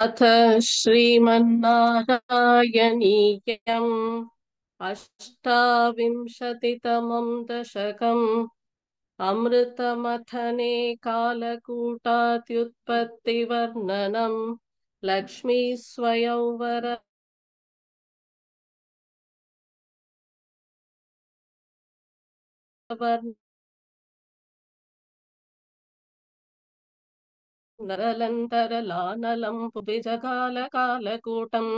अथ श्रीमन्नारायणीयम् अष्टाविंशतितमं दशकम् अमृतमथने कालकूटात्युत्पत्तिवर्णनम् लक्ष्मीस्वयंवर नरलन्तरलानलं पुबिजकालकालकूटम्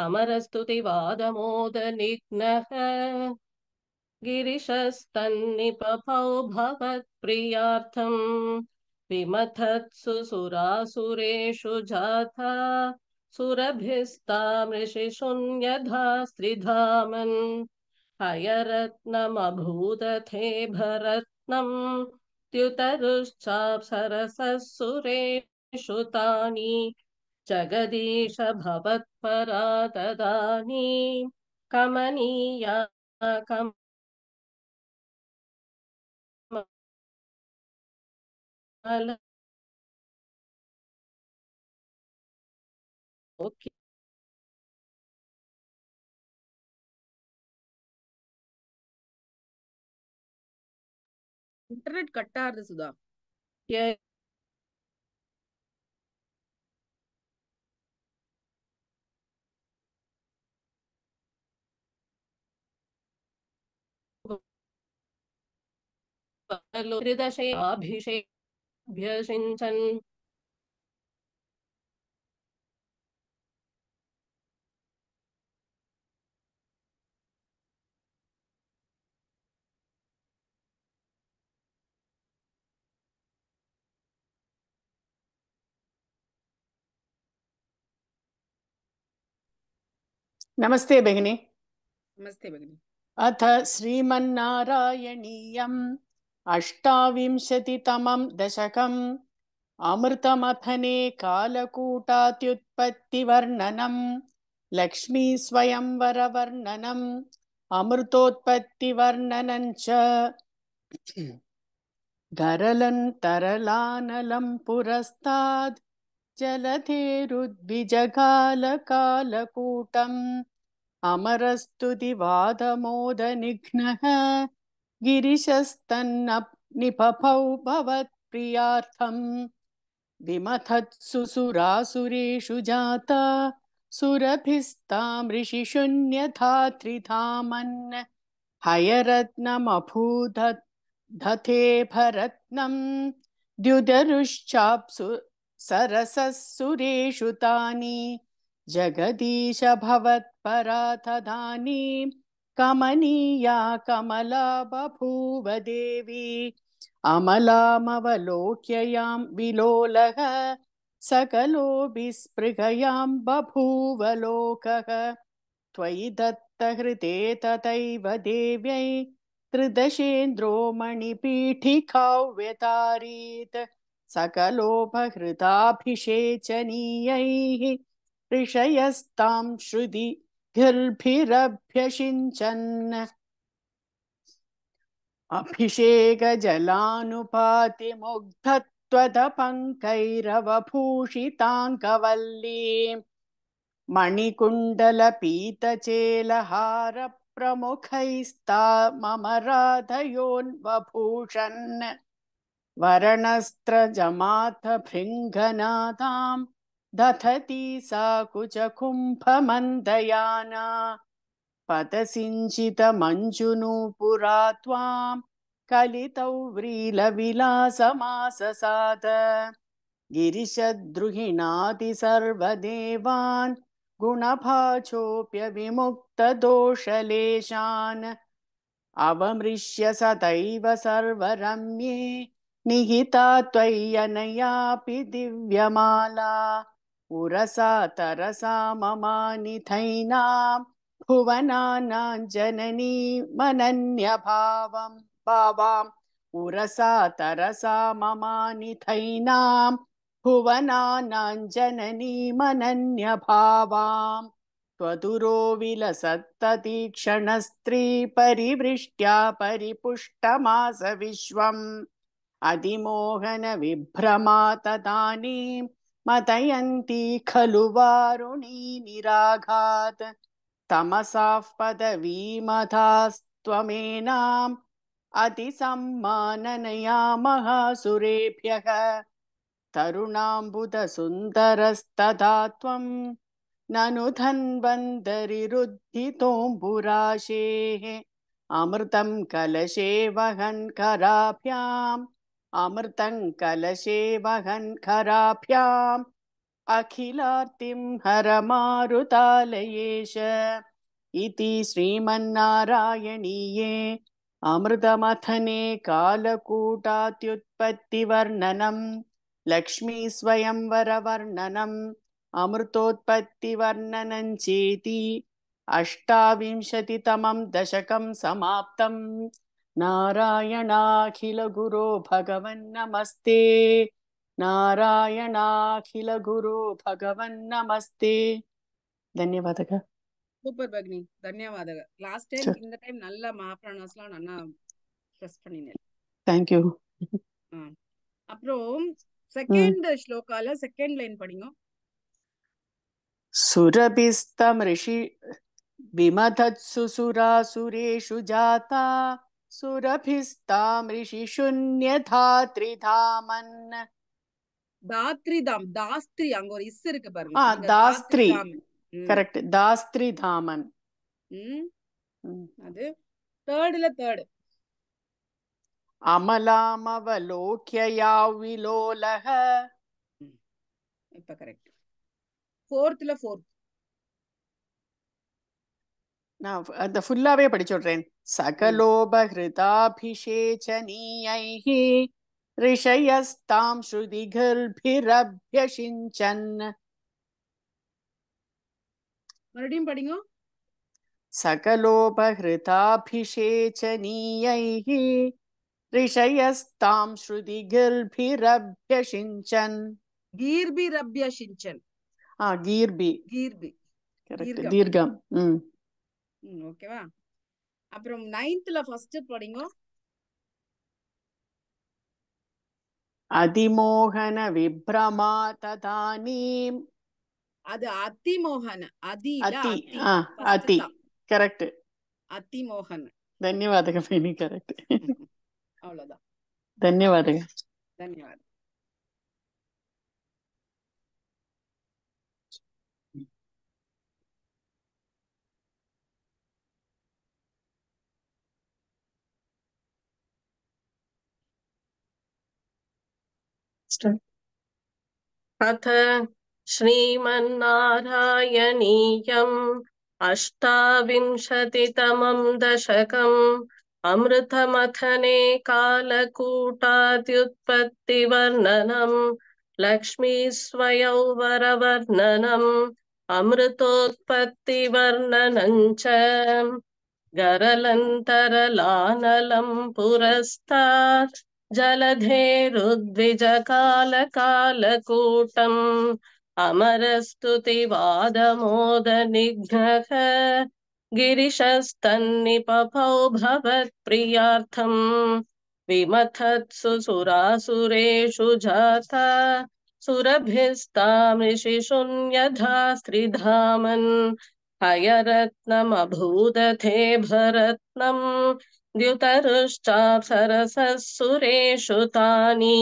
अमरस्तुतिवादमोदनिघ्नः गिरिशस्तन्निपपौ भवत्प्रियार्थम् विमथत्सु सुरासुरेषु जाता सुरभिस्तामृषिशून्यधा स्त्रिधामन् हयरत्नमभूदथे भरत्नम् द्युतरुश्चाप्सरसः सुरेषु तानि जगदीश भवत्परा तदानी कमनीया कमल इंटरनेट कट्टा सुधा त्रिदशेऽभिषेभ्यषिञ्चन् नमस्ते भगिनी। नमस्ते भगिनी। अथ श्रीमन्नारायणीयम् अष्टाविंशतितमं दशकम् अमृतमथने कालकूटात्युत्पत्तिवर्णनम् लक्ष्मी स्वयंवरवर्णनम् अमृतोत्पत्तिवर्णनं च गरलन्तरलानलं पुरस्ताद् जलधेरुद्विजगालकालकूटम् अमरस्तुतिवादमोदनिघ्नः गिरिशस्तन्निपपौ भवत्प्रियार्थम् विमथत्सु सुरासुरेषु जाता सुरभिस्तामृषिशून्यथा त्रिधामन् हयरत्नमभूदत् धते भरत्नम् द्युदरुश्चाप्सु सरसः सुरेषु तानि जगदीश भवत्परा तदानीं कमनीया कमला बभूव देवी अमलामवलोक्ययां विलोलः सकलो विस्पृहयां बभूव लोकः त्वयि दत्तहृते तथैव देव्यै त्रिदशेन्द्रो मणिपीठिकाव्यतारीत् सकलोपहृताभिषेचनीयैः ऋषयस्तां श्रुतिभिरभ्यषिञ्चन् अभिषेकजलानुपातिमुग्धत्वदपङ्कैरवभूषिताङ्कवल्लीं मणिकुण्डलपीतचेलहारप्रमुखैस्तामराधयोन्वभूषन् वरणस्त्रजमाथ भृङ्गनाथां दधती सा कुचकुम्भमन्दयाना पदसिञ्चितमञ्जुनूपुरा त्वां कलितौ व्रीलविलासमाससाद गिरिशद्रुहिणादिसर्वदेवान् गुणभाजोऽप्यविमुक्तदोषलेशान् अवमृश्य सदैव सर्वरम्ये निहिता त्वय्यनयापि दिव्यमाला उरसा तरसा ममानिथैनां भुवनानां जननी मनन्यभावं भावाम् उरसा तरसा ममानिथैनां भुवनानां जननी मनन्यभावाम् त्वदुरो विलसत्ततीक्षणस्त्री परिवृष्ट्या परिपुष्टमास विश्वम् अधिमोहनविभ्रमा तदानीं मतयन्ती खलु वारुणी निराघात् तमसाः पदवीमथास्त्वमेनाम् अतिसम्माननया महासुरेभ्यः तरुणाम्बुदसुन्दरस्तथा त्वं ननु धन्वन्तरिरुद्धितोऽम्बुराशेः अमृतं कलशे वहन् कराभ्याम् अमृतं कलशे वहन् कराभ्याम् अखिलार्तिं हरमारुतालयेश इति श्रीमन्नारायणीये अमृतमथने कालकूटात्युत्पत्तिवर्णनं लक्ष्मी स्वयंवरवर्णनम् अमृतोत्पत्तिवर्णनं चेति 28तमं दशकं समाप्तम्। नारायणाखिल गुरो भगवन् नमस्ते। नारायणाखिल गुरो भगवन् नमस्ते. ಧನ್ಯವಾದಗಳು. சூப்பர் பக்னி, தன்யவாதங்கள். லாஸ்ட் டைம் இந்த டைம் நல்ல மகாபிராணாஸ்லாம் நல்லா ஸ்ட்ரெஸ் பண்ணினேன். Thank you. அப்புறம் செகண்ட் ஸ்லோகால செகண்ட் லைன் படிங்க. சுரபிஸ்தம் ரிஷி விமதத்சு சுராசுரேஷு ஜாதா சுரபிஸ்தாம் ரிஷி சூன்யதாத்ரிதாமன். தாத்ரிதாம், தாஸ்திரி, அங்க ஒரு இஸ் இருக்கு பாருங்க. தாஸ்திரி, கரெக்ட். தாஸ்திரி தாமன். அது தேர்ட்ல தேர்ட். அமலாமவலோக்யயா விலோலஹ. இப்ப கரெக்ட். ஃபோர்த்ல ஃபோர்த். நான் அந்த ஃபுல்லாவே படிச்சுடுறேன். சகலோபஹிருதாபிஷேச்சனீயைஹ ரிஷயஸ்தாம் ஸ்ருதிகர்பிரப்யசிஞ்சன். மறுபடியும் படிங்க. सकलोपहृताभिषेचनीयैः ऋषयस्तां श्रुतिगर्भिरभ्यषिञ्चन्. गीर्भिरभ्यषिञ्चन्. गीर्भि, गीर्भि, करेक्ट. दीर्घம். ஓகேவா? அப்புறம் 9th ஃபர்ஸ்ட் படிங்க. அதிமோகன விப்ரமா ததானீம். அது அதிமோகன. அதி கரெக்ட். அதிமோகன. ಧನ್ಯವಾದಗಳು ಬೇನಿ, ಕರೆಕ್ಟ್. அவ்வளவுதான். ಧನ್ಯವಾದಗಳು. ಧನ್ಯವಾದ. अथ श्रीमन्नारायणीयम् 28तमं दशकम् अमृतमथने कालकूटात्युत्पत्तिवर्णनम् लक्ष्मीस्वयंवरवर्णनम् अमृतोत्पत्तिवर्णनम् च गरलन्तरलानलं पुरस्तात् जलधेरुद्विजकालकालकूटम् अमरस्तुतिवादमोदनिघ्नः गिरिशस्तन्निपपौ भवत्प्रियार्थम् विमथत्सु सुरासुरेषु जाता सुरभिस्तां ऋषिशून्यधास्त्रिधामन् हयरत्नमभूदथे भरत्नम् द्युतरुश्चाप्सरसः सुरेषु तानि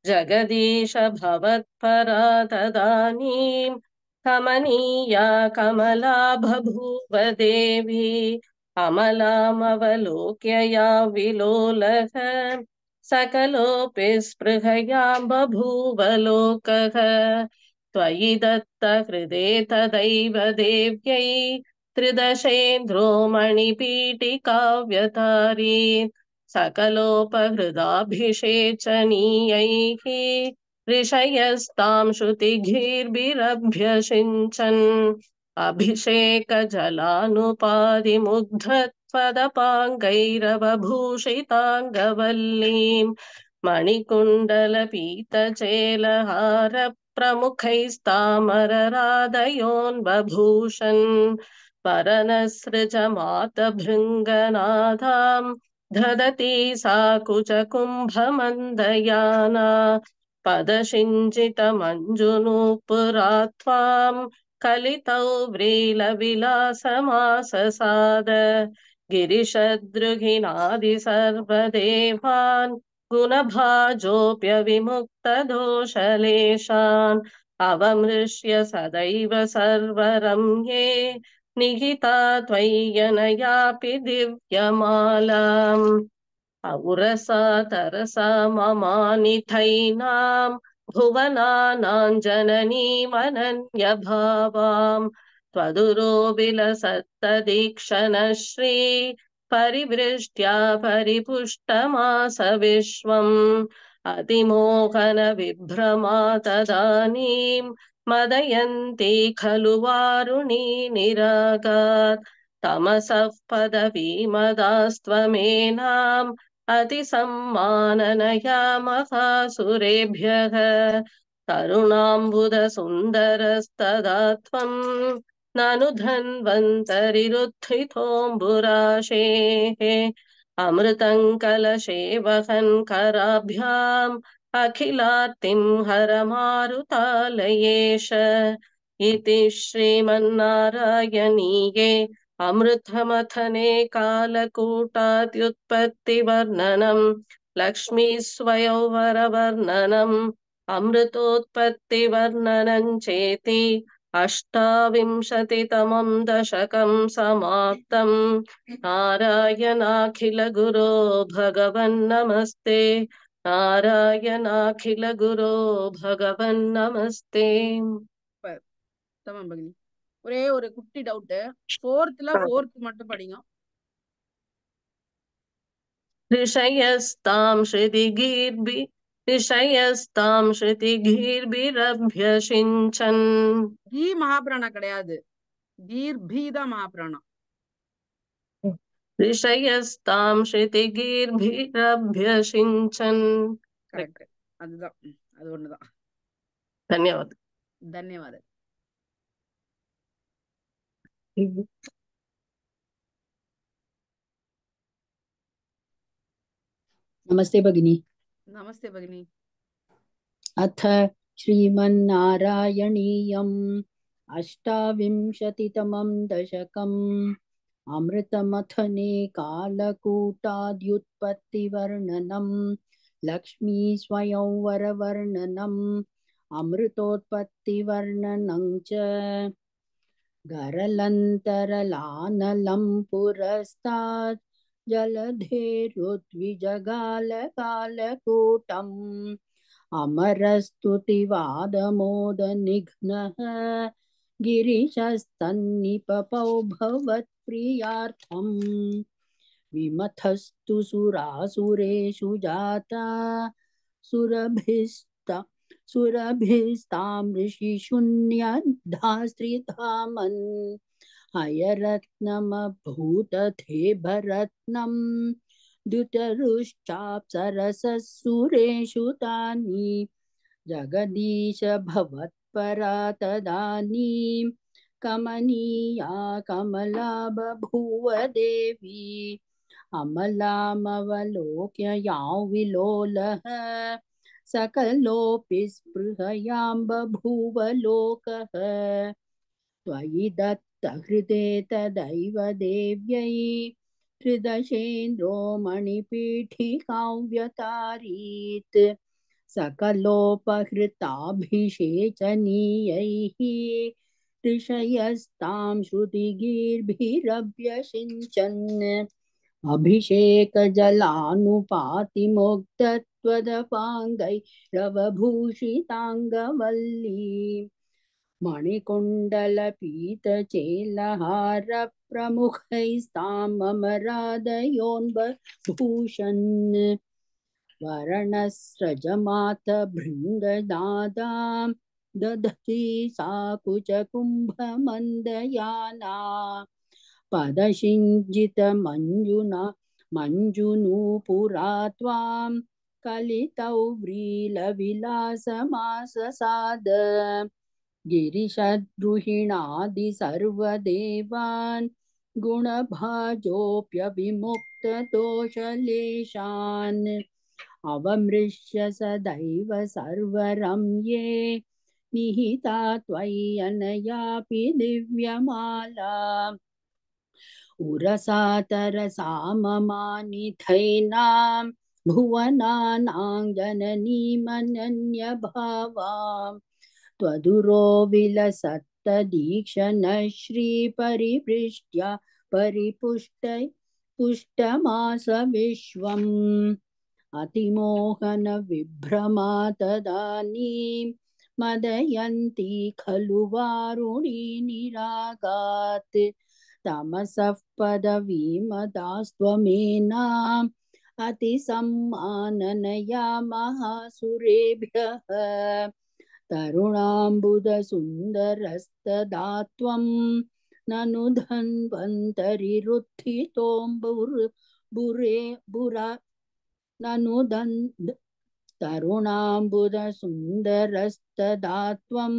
जगदीश भवत्परा तदानीं कमनीया कमला बभूव देवी अमलामवलोक्य या विलोलः सकलोऽपि स्पृहया बभूव लोकः त्वयि दत्त हृदे तदैव देव्यै त्रिदशेन्द्रो मणिपीठिकाव्यतारी सकलोपहृदाभिषेचनीयैः ऋषयस्तां श्रुतिगीर्भिरभ्यषिञ्चन् अभिषेकजलानुपादिमुग्धत्पदपाङ्गैरवभूषिताङ्गवल्लीं मणिकुण्डलपीतचेलहार प्रमुखैस्तामरराधयोन्बभूषन् वरनसृजमातभृङ्गनाथां धदति सा कुचकुम्भमन्दयाना पदशिञ्जितमञ्जुनूपुरा त्वां कलितौ व्रीलविलासमाससाद गिरिशद्रुहिणादि सर्वदेवान् गुणभाजोऽप्यविमुक्तदोषलेशान् अवमृश्य सदैव सर्वरम्ये निहिता त्वय्यनयापि दिव्यमालाम् औरसा तरसा ममानिथैनां भुवनानां जननीमनन्यभावां त्वदुरोबिलसत्तदीक्षणश्री परिवृष्ट्या परिपुष्टमास विश्वम् अतिमोहनविभ्रमा तदानीं मदयन्ती खलु वारुणी निरागात् तमसः पदवीमदास्त्वमेनाम् अतिसम्माननया महासुरेभ्यः करुणाम्बुदसुन्दरस्तदा त्वं ननु धन्वन्तरिरुत्थितोऽम्बुराशेः अमृतं कलशे वहन् कराभ्याम् अखिलार्तिं हरमारुतालयेश इति श्रीमन्नारायणीये अमृतमथने कालकूटाद्युत्पत्तिवर्णनम् लक्ष्मीस्वयंवरवर्णनम् अमृतोत्पत्तिवर्णनम् चेति अष्टाविंशतितमं दशकं समाप्तम् नारायणाखिलगुरो भगवन्नमस्ते नारायणाखिलगुरो भगवन्नमस्ते தமம் பகினி. ஒரே ஒரு குட்டி டவுட், ஃபோர்த் மட்டும் படிங்க. ऋषयस्तां श्रुतिगीर्भिरभ्यषिञ्चन् கீ மகாபிராணா கிடையாது, கீர்பீதான் மகாபிராணா. ऋषयस्तां श्रुतिगीर्भिरभ्यषिञ्चन्. கரெக்ட், அதுதான், அது ஒண்ணுதான். धन्यवाद. ధన్యవాదాలు. नमस्ते भगिनी. नमस्ते भगिनी. अथ श्रीमन्नारायणीयम् अष्टाविंशतितमं दशकम् अमृतमथने कालकूटाद्युत्पत्तिवर्णनम् लक्ष्मीस्वयंवरवर्णनम् अमृतोत्पत्तिवर्णनं च गरलन्तरलानलं पुरस्तात् जलधेरुद्विजगालकालकूटम् अमरस्तुतिवादमोदनिघ्नः गिरिशस्तन्निपपौ भवत्प्रियार्थम् विमथस्तु सुरासुरेषु जाता सुरभिस्तां ऋषिशून्यधास्त्रिधामन् हयरत्नमभूतथे भरत्नं द्युतरुश्चाप्सरससुरेषु तानि जगदीश भवत्परा तदानीं कमनीया कमला बभूव देवी अमलामवलोक्य यां विलोलः सकलोऽपि स्पृहयां बभूव लोकः त्वयि दत्तहृदे तदैव देव्यै हृदशेन्द्रो मणिपीठिकां व्यतारीत् सकलोपहृताभिषेचनीयैः ऋषयस्तां श्रुतिगीर्भिरभ्यषिञ्चन् अभिषेकजलानुपातिमुग्धत्वदपाङ्गैरवभूषिताङ्गवल्ली मणिकुण्डलपीतचेलहारप्रमुखैस्तामराधयोन्बभूषन् वरणस्रजमातभृङ्गदादां दधति सा कुचकुम्भमन्दयाना पदशिञ्जितमञ्जुना मञ्जुनूपुरा त्वां कलितौ व्रीलविलासमाससाद गिरिशद्रुहिणादि सर्वदेवान् गुणभाजोऽप्यविमुक्तदोषलेशान् अवमृश्य सदैव सर्वरम्ये निहिता त्वय्यनयापि दिव्यमाला उरसातरसाममानिथैनां भुवनानां जननीमनन्यभावाम् त्वदुरो विलसत्तदीक्षणश्रीपरिपृष्ट्या पुष्टमास विश्वम् अतिमोहनविभ्रमा तदानीं मदयन्ती खलु वारुणी निरागात् तमसः पदवीमदास्त्वमेनाम् अतिसम्माननया महासुरेभ्यः तरुणाम्बुदसुन्दरस्तदा त्वं ननु तरुणाम्बुदसुन्दरस्तदा त्वं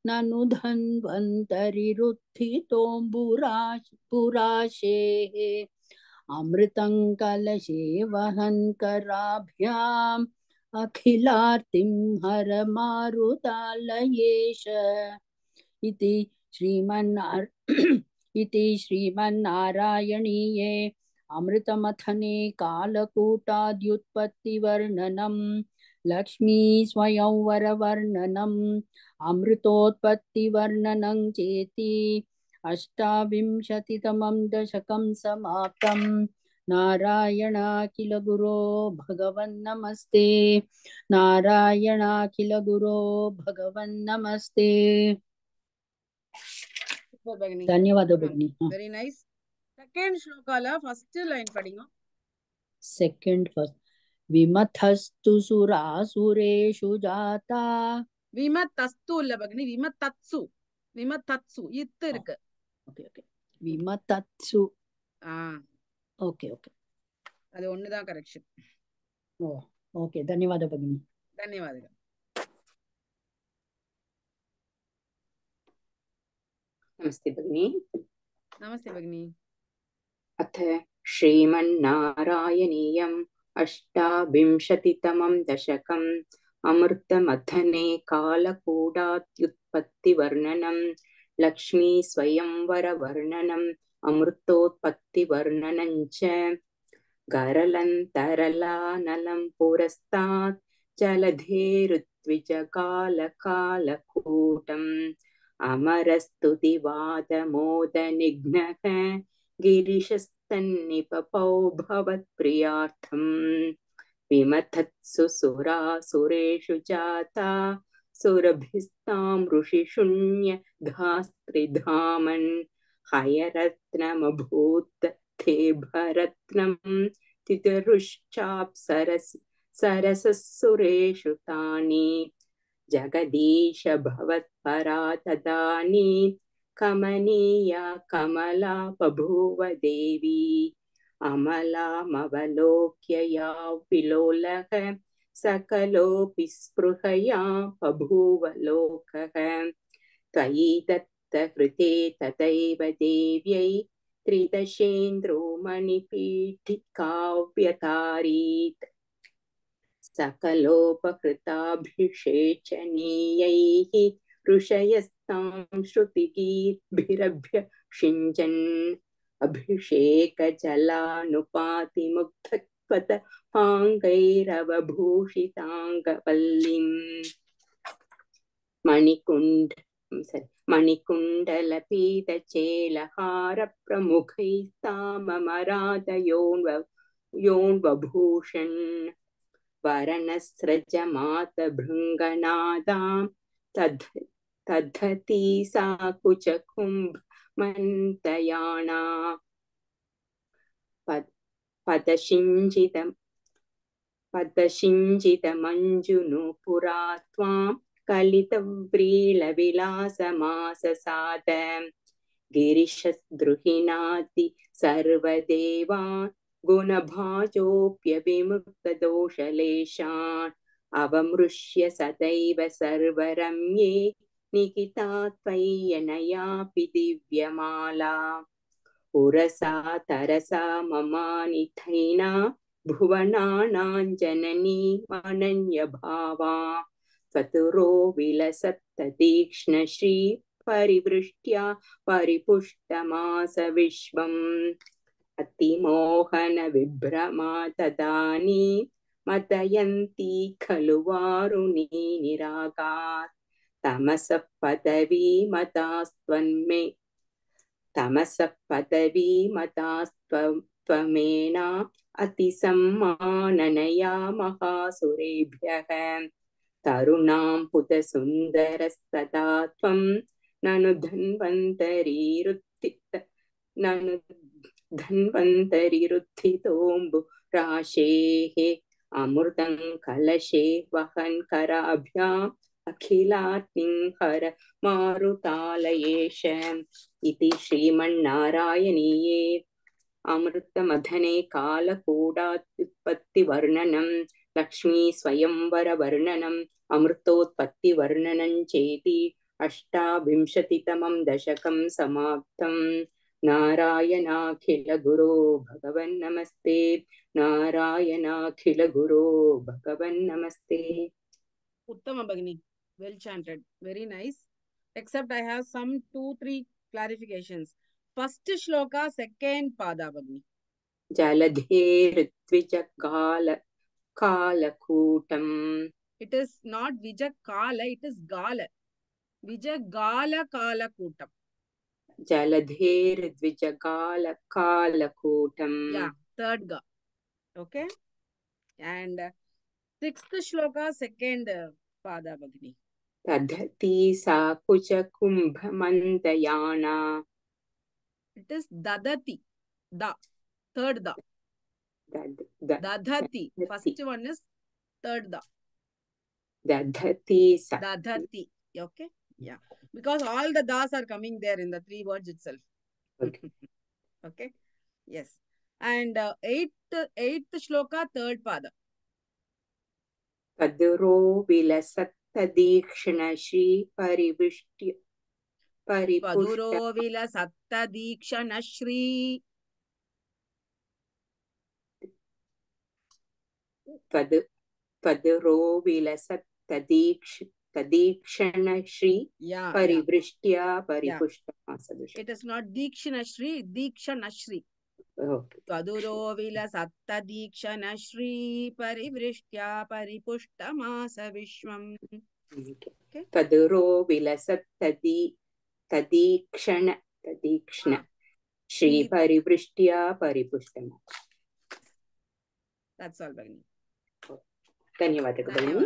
ननु धन्वन्तरिरुत्थितोऽम्बुराशेः अमृतं कलशे वहन् कराभ्याम् अखिलार्तिं हर मारुतालयेश इति श्रीमन्नारायणीये अमृतमथने कालकूटाद्युत्पत्तिवर्णनं लक्ष्मी स्वयंवरवर्णनम् अमृतोत्पत्तिवर्णनं चेति अष्टाविंशतितमं दशकं समाप्तम् नारायणाखिल गुरो भगवन्नमस्ते नारायणाखिल गुरो भगवन्नमस्ते धन्यवाद भगिनी Very nice. Second श्लोकाला first line படிங்க. Second first विमथस्तु सुरासुरेषु जाता விமத்தஸ்து இல்ல பகினி விமத்தத்சு இத்து இருக்கு. ஓகே ஓகே விமதத்சு ஓகே ஓகே அது ஒண்ணுதான் கரெக்ஷன். ஓ ஓகே धन्यवाद भगिनी धन्यवादங்கள். नमस्ते भगिनी. नमस्ते भगिनी. अथ श्रीमन्नारायणीयम् अष्टाविंशतितमं दशकम् अमृतमथने कालकूटात्युत्पत्तिवर्णनम् लक्ष्मी स्वयंवरवर्णनम् अमृतोत्पत्तिवर्णनं च गरलन्तरलानलं पुरस्तात् जलधेरुत्विजकालकालकूटम् अमरस्तुतिवादमोदनिघ्नः गिरिशस्तन्निपपौ भवत्प्रियार्थम् विमथत्सु सुरासुरेषु जाता सुरभिस्तां ऋषिशून्यधास्त्रिधामन् हयरत्नमभूत् ते भरत्नं तितरुश्चाप्सरसुरेषु तानि जगदीश भवत्परा तदानीं कमनीया कमला बभूव देवी अमलामवलोक्य या विलोलः सकलोऽपि स्पृहया बभूव लोकः त्वयि दत्तहृते तथैव देव्यै त्रिदशेन्द्रो मणिपीठिकाव्यतारीत् सकलोपकृताभिषेचनीयैः ऋषयस्तां श्रुतिगीर्भिरभ्यषिञ्चन् अभिषेकजलानुपातिमुग्धत्वतपाङ्गैरवभूषिताङ्गवल्लीम् मणिकुण्डलपीतचेलहारप्रमुखैस्ताममराधयोन्वभूषन् वरणस्रजमातभृङ्गनादां तद्धती सा कुचकुम्भमन्तयाणा पदशिञ्जितमञ्जुनुपुरा त्वां कलितव्रीलविलासमाससाद गिरिशद्रुहिणाति सर्वदेवान् गुणभाजोऽप्यविमुक्तदोषलेशान् अवमृश्य सदैव सर्वरम्ये निकिता त्वय्यनयापि दिव्यमाला पुरसा तरसा ममानिथैना भुवनानां जननी अनन्यभावा चतुरो विलसत्ततीक्ष्णश्री परिवृष्ट्या परिपुष्टमास विश्वम् अतिमोहन विभ्रमा तदानीं मतयन्ती खलु वारुणी निरागात् तमसः पदवीमतास्त्वन्मे तमसः पदवीमतास्त्वमेना अतिसम्माननया महासुरेभ्यः तरुणां पुतसुन्दरस्तथा त्वं ननु धन्वन्तरिरुत्थितोऽम्बुराशेः अमृतं कलशे वहन् कराभ्याम् अखिलाग्निं हर मारुतालयेश इति श्रीमन्नारायणीये अमृतमथने कालकूटात्युत्पत्तिवर्णनं लक्ष्मी स्वयंवरवर्णनम् अमृतोत्पत्तिवर्णनं चेति 28तमं दशकं समाप्तं नारायणाखिल गुरो भगवन् नमस्ते नारायणाखिल गुरो भगवन् नमस्ते Uttama Bhagini, well chanted, very nice. Except I have some 2-3 clarifications. First shloka, second pada Bhagini. Jaladherudvijakalakutam. It is not Vijakala, it is Gala. Vijagala Kalakutam. Jaladherudvijakalakutam. Yeah, third ga. Okay. And sixth shloka, second pada Bhagini. Tadhati sakucha kumbhamantayana. It is Dadati. Da. Third da. Dadhati. First one is third da. Dadhati. Dadhati. Okay. Yeah. Because all the das are coming there in the 3 words itself. Okay. Okay. Yes. And eighth shloka, third pada. Paduro vilasattadikshana shri paripushta. Paduro vilasattadikshana shri. Paduro vilasattadikshana shri parivrishtya paripushta. It is not Dikshana Shri, Dikshana Shri. Okay. Paduro vilasattadikshana shri parivrishtya paripushtamasa vishwam. Okay. Paduro vilasattadikshana shri parivrishtya paripushtam. That's all, Bhagini. ಧನ್ಯವಾದಗಳು.